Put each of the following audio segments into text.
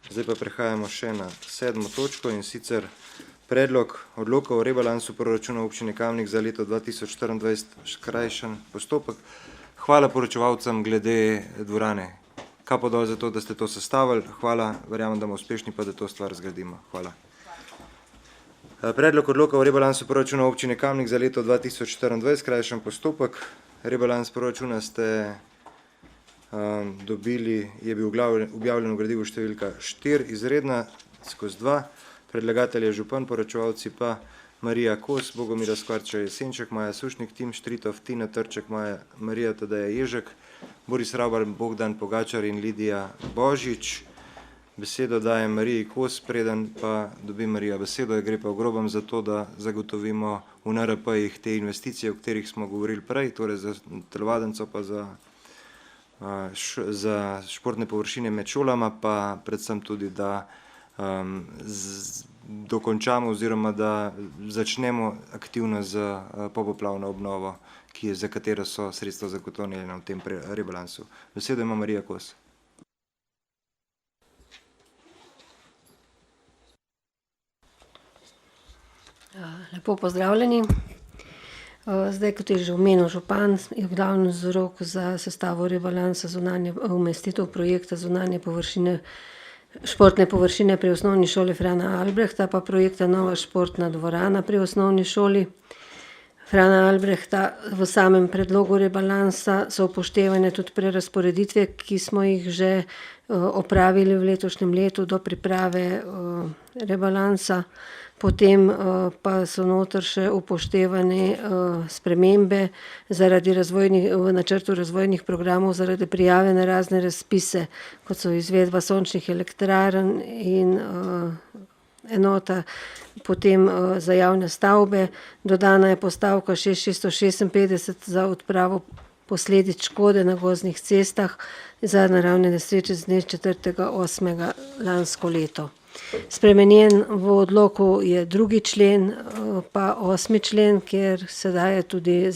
Zdaj pa prehajamo še na 7. točko, in sicer predlog odloka o rebalansu proračuna občine Kamnik za leto 2024, skrajšan postopek. Hvala poročevalcem glede dvorane. Kapo dol za to, da ste to sestavili. Hvala, verjamem, da bomo uspešni, pa da to stvar zgradimo. Hvala. Predlog odloka o rebalansu proračuna občine Kamnik za leto 2024, skrajšan postopek. Rebalans proračuna ste dobili, je bil objavljen v gradivu številka 4, izredna, skozi 2. Predlagatelj je župan, poročevalci pa Marija Kos, Bogomira Skvarča Jesenček, Maja Sušnik, Tim Štritov, Tina Trček, Marija Tadeja Ježek, Boris Ravbar, Bogdan Pogačar in Lidija Božič. Besedo dajem Mariji Kos, preden pa dobi Marija besedo, gre pa v grobem za to, da zagotovimo v NRP-jih te investicije, o katerih smo govorili prej, torej za telovadnico pa za športne površine med šolama, pa predvsem tudi, da dokončamo oziroma da začnemo aktivno z popoplavno obnovo, za katero so sredstva zagotovljena v tem rebalansu. Besedo ima Marija Kos. Lepo pozdravljeni. Zdaj, kot je že omenil župan, je glavni vzrok za sestavo rebalansa umestitev projekta zunanje površine, športne površine pri osnovni šoli Frana Albrehta, pa projekta nova športna dvorana pri osnovni šoli Frana Albrehta. V samem predlogu rebalansa so upoštevane tudi prerazporeditve, ki smo jih že opravili v letošnjem letu do priprave rebalansa. Potem pa so noter še upoštevane spremembe v načrtu razvojnih programov zaradi prijave na razne razpise, kot so izvedba sončnih elektrarn in enota potem za javne stavbe. Dodana je postavka 656 za odpravo posledic škode na gozdnih cestah za naravne nesreče z dne 4.8. lansko leto. Spremenjen v odloku je 2. člen, pa 8. člen, kjer se daje tudi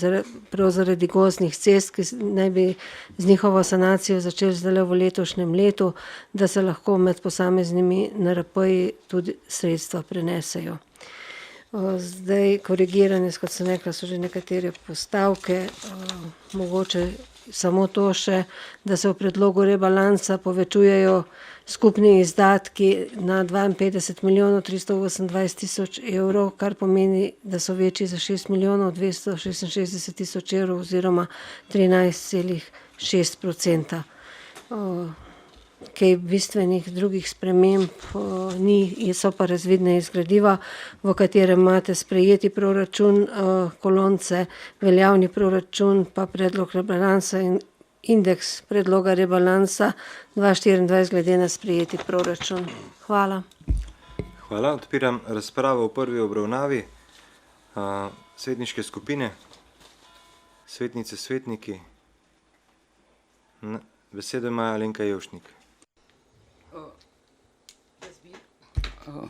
prav zaradi gozdnih cest, ki naj bi z njihovo sanacijo začeli zdaj v letošnjem letu, da se lahko med posameznimi NRP-ji tudi sredstva prenesejo. Zdaj korigirane, kot sem rekla, so že nekatere postavke, mogoče samo to še, da se v predlogu rebalansa povečujejo skupni izdatki na 52 milijonov 328 tisoč evrov, kar pomeni, da so večji za 6 milijonov 266 tisoč evrov oziroma 13,6%. Kaj bistvenih drugih sprememb ni, so pa razvidne iz gradiva, v katerem imate sprejeti proračun, kolonce, veljavni proračun, pa predlog rebalansa in indeks predloga rebalansa 2024 glede na sprejeti proračun. Hvala. Hvala. Odpiram razpravo v prvi obravnavi. Svetniške skupine, svetnice, svetniki. Besedo ima Alenka Jevšnik.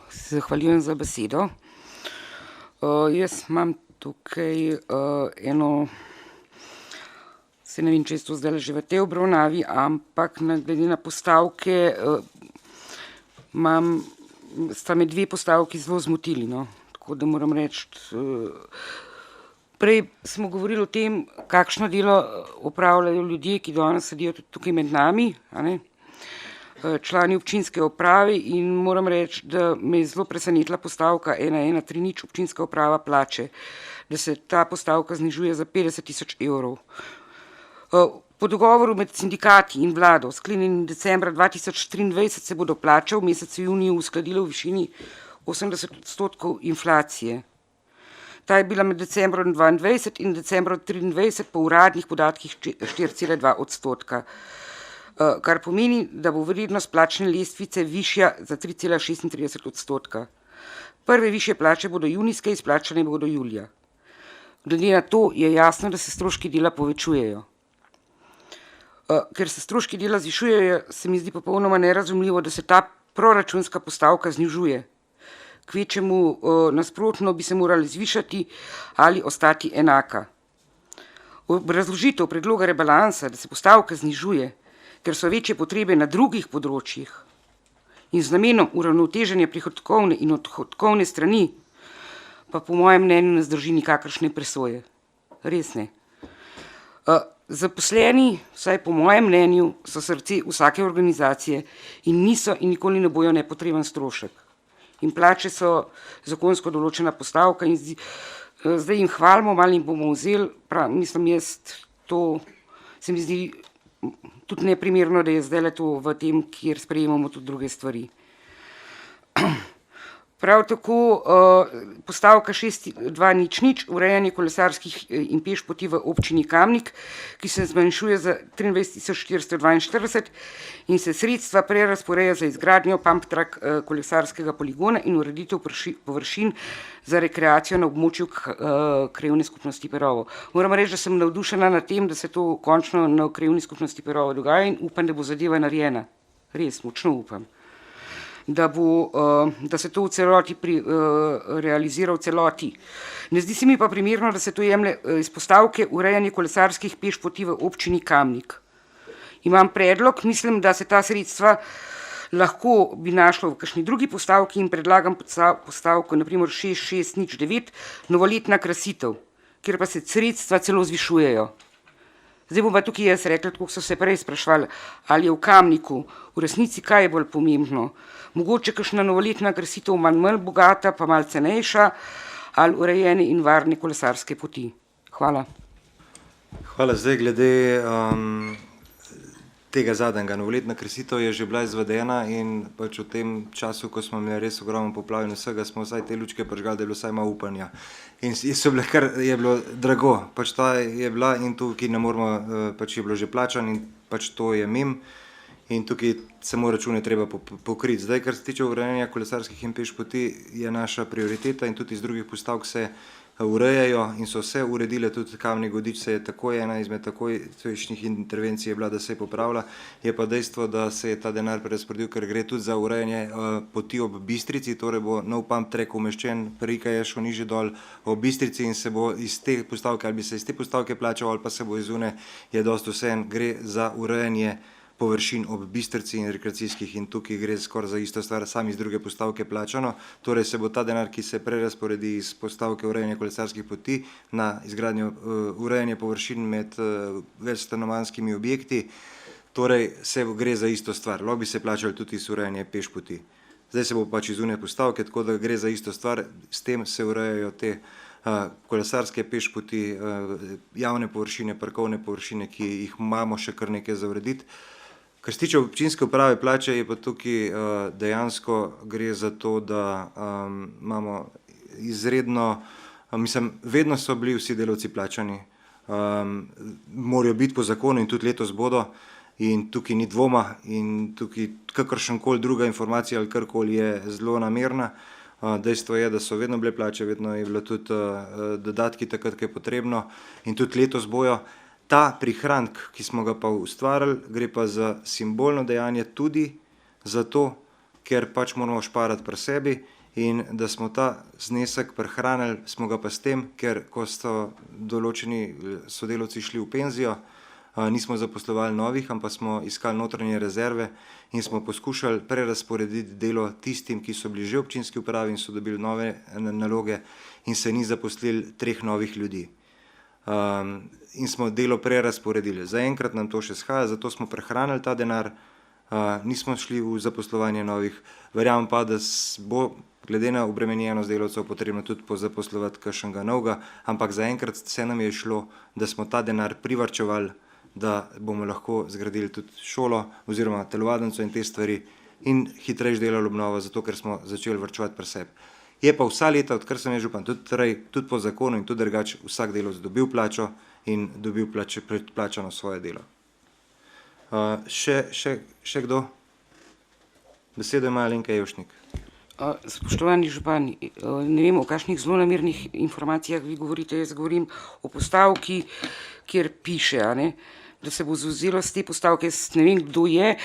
Se zahvaljujem za besedo. Jaz imam tukaj eno, se ne vem, če je to zdaj že v tej obravnavi, ampak glede na postavke sta me 2 postavki zelo zmotili, no. Tako da moram reči, prej smo govorili o tem, kakšno delo opravljajo ljudje, ki danes sedijo tudi tukaj med nami, a ne, člani občinske uprave, in moram reči, da me je zelo presenetila postavka 1130 občinska uprava plače, da se ta postavka znižuje za 50 tisoč evrov. Po dogovoru med sindikati in vlado, sklenjenim decembra 2023, se bodo plače v mesecu juniju uskladile v višini 80% inflacije. Ta je bila med decembrom 2022 in decembrom 2023 po uradnih podatkih 4,2%. Kar pomeni, da bo vrednost plačne lestvice višja za 3,36%. Prve višje plače bodo junijske, izplačane bodo julija. Glede na to je jasno, da se stroški dela povečujejo. Ker se stroški dela zvišujejo, se mi zdi popolnoma nerazumljivo, da se ta proračunska postavka znižuje. Kvečjemu nasprotno bi se morali zvišati ali ostati enaka. Obrazložitev predloga rebalansa, da se postavka znižuje, ker so večje potrebe na drugih področjih, in z namenom uravnoteženja prihodkovne in odhodkovne strani, pa po mojem mnenju ne zdrži nikakršne presoje. Res ne. Zaposleni, vsaj po mojem mnenju, so srce vsake organizacije in niso in nikoli ne bojo nepotreben strošek. In plače so zakonsko določena postavka in zdaj jim hvalimo, malo jim bomo vzeli, mislim jaz, to se mi zdi tudi neprimerno, da je zdaj to v tem, kjer sprejemamo tudi druge stvari. Prav tako postavka 6200, urejanje kolesarskih in peš poti v občini Kamnik, ki se zmanjšuje za 23.442 in se sredstva prerazporeja za izgradnjo pump track kolesarskega poligona in ureditev površin za rekreacijo na območju krajevne skupnosti Perovo. Moram reči, da sem navdušena nad tem, da se to končno na krajevni skupnosti Perovo dogaja in upam, da bo zadeva narejena. Res, močno upam. Da se to v celoti realizira v celoti. Ne zdi se mi pa primerno, da se to jemlje iz postavke urejanje kolesarskih peš poti v občini Kamnik. Imam predlog, mislim, da se ta sredstva lahko bi našlo v kakšni drugi postavki in predlagam postavko, naprimer 6609, novoletna krasitev, kjer pa se sredstva celo zvišujejo. Zdaj bom pa tukaj jaz rekla, tako so se prej sprašvali, ali je v Kamniku, v resnici kaj je bolj pomembno. Mogoče kakšna novoletna krasitev manj bogata, pa malo cenejša, ali urejene in varne kolesarske poti. Hvala. Hvala. Zdaj glede tega zadnjega. Novoletna krasitev je že bila izvedena in pač v tem času, ko smo imeli res ogromno poplav in vsega, smo vsaj te lučke prižgali, da je bilo vsaj malo upanja. In je bilo drago, pač ta je bila in tukaj ne moramo, pač je bilo že plačan in pač to je mim in tukaj samo račune treba pokriti. Zdaj, kar se tiče urejanja kolesarskih in peš poti, je naša prioriteta in tudi iz drugih postavk se urejajo in so vse uredile, tudi Kamnik Godič se je takoj, ena izmed takojšnjih intervencij je bila, da se je popravila, je pa dejstvo, da se je ta denar prerazporedil, ker gre tudi za urejanje poti ob Bistrici, torej bo nov pump track umeščen, Rika je šel nižje dol ob Bistrici in se bo iz te postavke, ali bi se iz te postavke plačal, ali pa se bo izune, je dosti vseeno, gre za urejanje površin ob Bistrici in rekreacijskih in tukaj gre skoraj za isto stvar, sami iz druge postavke plačano, torej se bo ta denar, ki se prerazporedi iz postavke urejanja kolesarskih poti na izgradnjo urejanje površin med večstanovanjskimi objekti, torej se gre za isto stvar, lahko bi se plačali tudi iz urejanja peš poti. Zdaj se bo pač iz une postavke, tako da gre za isto stvar, s tem se urejajo te kolesarske peš poti, javne površine, parkovne površine, ki jih imamo še kar nekaj za urediti. Kar se tiče občinske uprave plače, je pa tukaj dejansko gre za to, da imamo izredno, mislim, vedno so bili vsi delavci plačani, morajo biti po zakonu in tudi letos bodo in tukaj ni dvoma in tukaj kakršenkoli druga informacija ali karkoli je zelo namerna. Dejstvo je, da so vedno bile plače, vedno je bilo tudi dodatki takrat, ko je potrebno in tudi letos bojo. Ta prihranek, ki smo ga pa ustvarili, gre pa za simbolno dejanje tudi zato, ker pač moramo šparati pri sebi in da smo ta znesek prihranili, smo ga pa s tem, ker ko so določeni sodelavci šli v penzijo, nismo zaposlovali novih, ampak smo iskali notranje rezerve in smo poskušali prerazporediti delo tistim, ki so bili že v občinski upravi in so dobili nove naloge in se ni zaposlili 3 novih ljudi. In smo delo prerazporedili. Zaenkrat nam to še shaja, zato smo prehranili ta denar, nismo šli v zaposlovanje novih. Verjamem pa, da bo glede na obremenjenost delavcev potrebno tudi pozaposlovati kakšnega novega, ampak zaenkrat se nam je šlo, da smo ta denar privarčevali, da bomo lahko zgradili tudi šolo oziroma telovadnico in te stvari in hitreje delali obnovo, zato ker smo začeli varčevati pri sebi. Je pa vsa leta, odkar sem je župan, tudi po zakonu in tudi drugače, vsak delavec dobil plačo in dobil plačano svoje delo. Še kdo? Besedo ima Alenka Jevšnik. Spoštovani župani, ne vem, o kakšnih zlonamernih informacijah vi govorite, jaz govorim o postavki, kjer piše, da se bo vzelo z te postavke, ne vem, kdo je,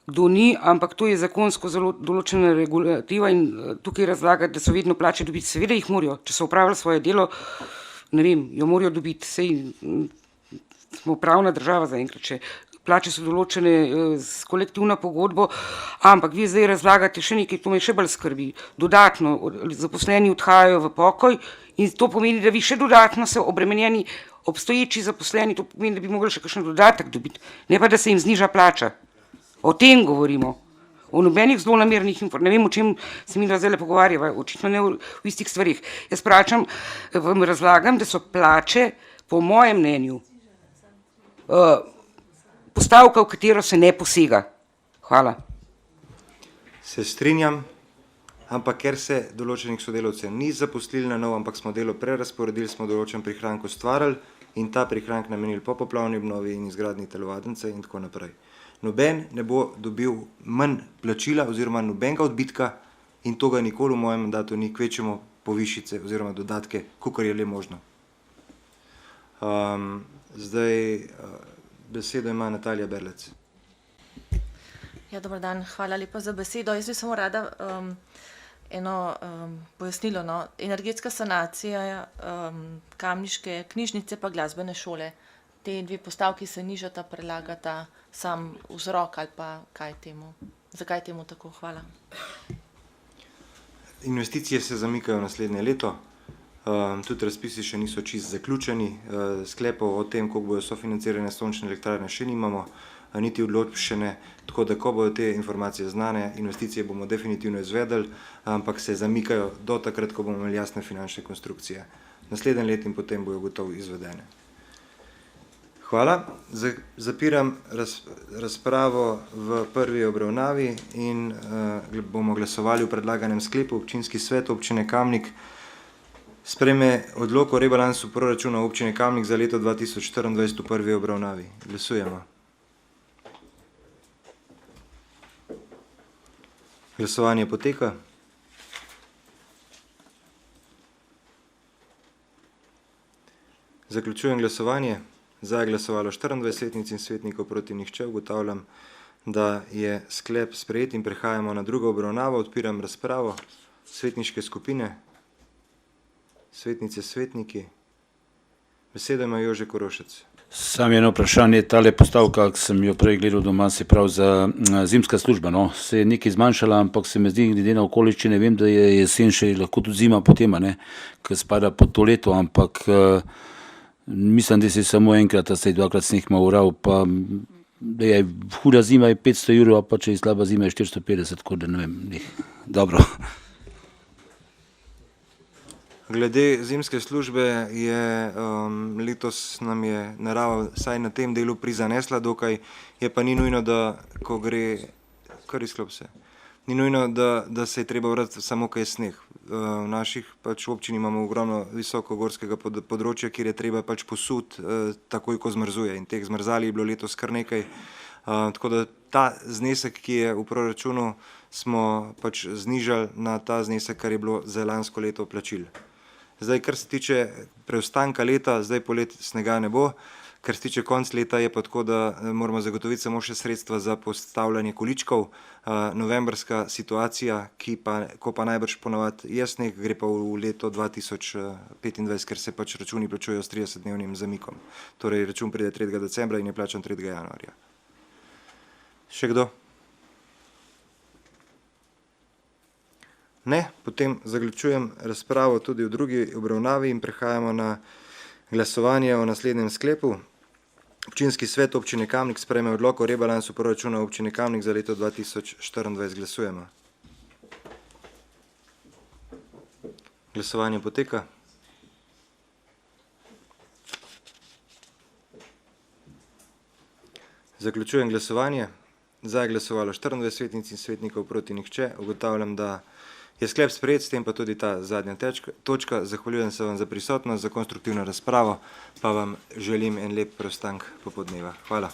kdo ni, ampak to je zakonsko zelo določena regulativa in tukaj razlagati, da so vedno plače dobiti, seveda jih morajo, če so opravili svoje delo, ne vem, jo morajo dobiti, sej smo pravna država zaenkrat še. plače so določene s kolektivno pogodbo, ampak vi zdaj razlagate še nekaj, to me še bolj skrbi. Dodatno zaposleni odhajajo v pokoj in to pomeni, da vi še dodatno so obremenjeni obstoječi zaposleni, to pomeni, da bi mogli še kakšen dodatek dobiti, ne pa da se jim zniža plača. O tem govorimo. O nobenih zlonamernih ne vem, o čem se mi zdaj pogovarjava, očitno ne v istih stvarih. Jaz vam razlagam, da so plače, po mojem mnenju, postavka, v katero se ne posega. Hvala. Se strinjam, ampak ker se določenih sodelavcev ni zaposlili na novo, ampak smo delo prerazporedili, smo določen prihranek ustvarili in ta prihranek namenili popoplavni obnovi in izgradnji telovadnice in tako naprej. Noben ne bo dobil manj plačila oziroma nobenega odbitka in to ga nikoli v mojem mandatu ni, kvečemo povišice oziroma dodatke, kakor je le možno. Zdaj besedo ima Natalija Berlec. Ja, dober dan, hvala lepa za besedo. Jaz bi samo rada eno pojasnilo. No. Energetska sanacija kamniške knjižnice pa glasbene šole. Te dve postavki se nižata, prelagata sam vzrok ali pa kaj temu. Zakaj temu tako? Hvala. Investicije se zamikajo naslednje leto. Tudi razpisi še niso čisto zaključeni. Sklepov o tem, koliko bodo sofinancirane sončne elektrarne, še nimamo, niti odločb še ne. Tako da, ko bodo te informacije znane, investicije bomo definitivno izvedeli, ampak se zamikajo do takrat, ko bomo imeli jasne finančne konstrukcije. Naslednje let in potem bojo gotovo izvedene. Hvala. Zapiram razpravo v prvi obravnavi in bomo glasovali v predlaganem sklepu. Občinski svet občine Kamnik sprejme odlok o rebalansu proračuna občine Kamnik za leto 2024 v prvi obravnavi. Glasujemo. Glasovanje poteka. Zaključujem glasovanje. Za je glasovalo 24 svetnic in svetnikov, proti nihče. Ugotavljam, da je sklep sprejet in prehajamo na drugo obravnavo. Odpiram razpravo. Svetniške skupine, svetnice, svetniki. Besedo ima Jože Korošec. Sam eno vprašanje, tale postavka, ki sem jo prej gledal doma, se pravi za zimska služba, no, se je nekaj zmanjšala, ampak se mi zdi, glede na okoliščine, vem, da je jesen še lahko tudi zima potem, ki spada pod to leto, ampak mislim, da se je samo enkrat, da se je dvakrat sneh malo ural, pa da je huda zima je 500 €, pa če je slaba zima je 450, tako da ne vem, dobro. Glede zimske službe je letos nam je narava vsaj na tem delu prizanesla dokaj, je pa ni nujno, da ko gre, kar izklop se, ni nujno, da se je treba vrati samo, ko je sneh. V naših pač občini imamo ogromno visokogorskega področja, kjer je treba pač posut takoj, ko zmrzuje in teh zmrzali je bilo letos kar nekaj. Tako da ta znesek, ki je v proračunu, smo pač znižali na ta znesek, kar je bilo za lansko leto plačil. Zdaj, kar se tiče preostanka leta, zdaj polet snega ne bo, kar se tiče konc leta je pa tako, da moramo zagotoviti samo še sredstva za postavljanje količkov. Novembrska situacija, ko pa najbrž ponovadi je sneg, gre pa v leto 2025, ker se pač računi plačujejo s 30-dnevnim zamikom. Torej, račun pride 3. decembra in je plačan 3. januarja. Še kdo? Ne, potem zaključujem razpravo tudi v drugi obravnavi in prehajamo na glasovanje o naslednjem sklepu. Občinski svet občine Kamnik sprejme odlok o rebalansu proračuna občine Kamnik za leto 2024. Glasujemo. Glasovanje poteka. Zaključujem glasovanje. Za je glasovalo 24 svetnic in svetnikov, proti nihče. Ugotavljam, da je sklep sprejet, s tem pa tudi ta zadnja točka. Zahvaljujem se vam za prisotnost, za konstruktivno razpravo, pa vam želim en lep preostanek popoldneva. Hvala.